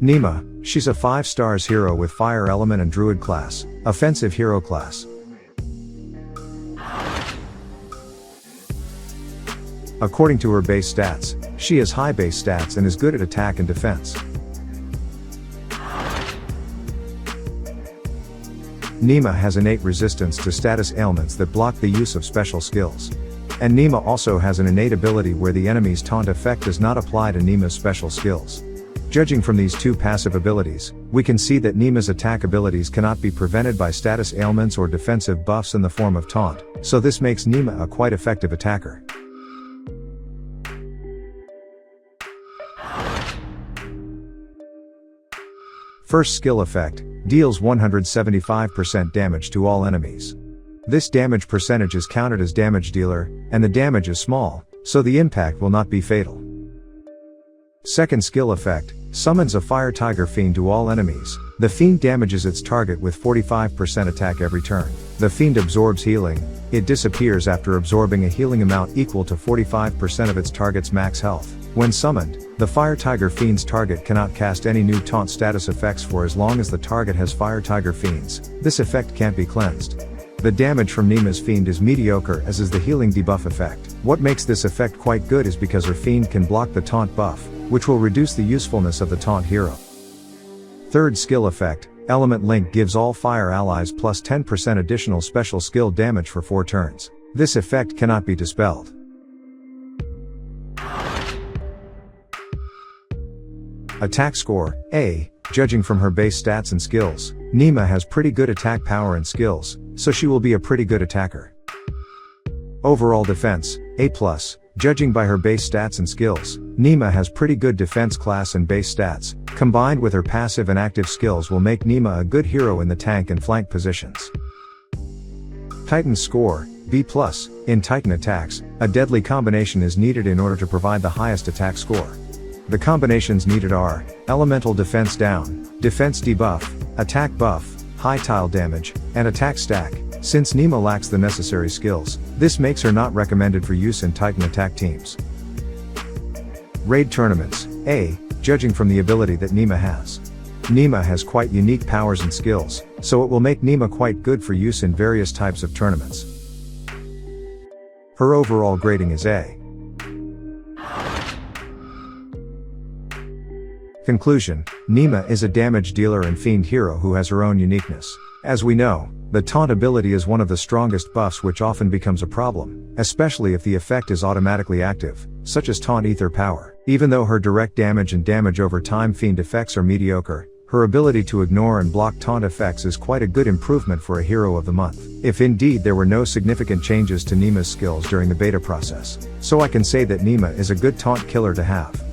Nima, she's a 5 stars hero with Fire Element and Druid class, offensive hero class. According to her base stats, she has high base stats and is good at attack and defense. Nima has innate resistance to status ailments that block the use of special skills. And Nima also has an innate ability where the enemy's taunt effect does not apply to Nima's special skills. Judging from these two passive abilities, we can see that Nima's attack abilities cannot be prevented by status ailments or defensive buffs in the form of taunt, so this makes Nima a quite effective attacker. First skill effect, deals 175% damage to all enemies. This damage percentage is counted as damage dealer, and the damage is small, so the impact will not be fatal. Second skill effect, summons a Fire Tiger Fiend to all enemies. The Fiend damages its target with 45% attack every turn. The Fiend absorbs healing. It disappears after absorbing a healing amount equal to 45% of its target's max health. When summoned, the Fire Tiger Fiend's target cannot cast any new taunt status effects for as long as the target has Fire Tiger Fiends. This effect can't be cleansed. The damage from Nima's Fiend is mediocre, as is the healing debuff effect. What makes this effect quite good is because her Fiend can block the taunt buff, which will reduce the usefulness of the taunt hero. Third skill effect, Element Link gives all fire allies plus 10% additional special skill damage for 4 turns. This effect cannot be dispelled. Attack score, A. Judging from her base stats and skills, Nima has pretty good attack power and skills, so she will be a pretty good attacker. Overall defense, A+. Judging by her base stats and skills, Nima has pretty good defense class and base stats, combined with her passive and active skills will make Nima a good hero in the tank and flank positions. Titan score, B+. In Titan attacks, a deadly combination is needed in order to provide the highest attack score. The combinations needed are, Elemental Defense Down, Defense Debuff, Attack Buff, High Tile Damage, and Attack Stack. Since Nima lacks the necessary skills, this makes her not recommended for use in Titan attack teams. Raid tournaments, A. Judging from the ability that Nima has. Nima has quite unique powers and skills, so it will make Nima quite good for use in various types of tournaments. Her overall grading is A. Conclusion, Nima is a damage dealer and fiend hero who has her own uniqueness. As we know, the taunt ability is one of the strongest buffs which often becomes a problem, especially if the effect is automatically active, such as taunt ether power. Even though her direct damage and damage over time fiend effects are mediocre, her ability to ignore and block taunt effects is quite a good improvement for a hero of the month, if indeed there were no significant changes to Nima's skills during the beta process. So I can say that Nima is a good taunt killer to have.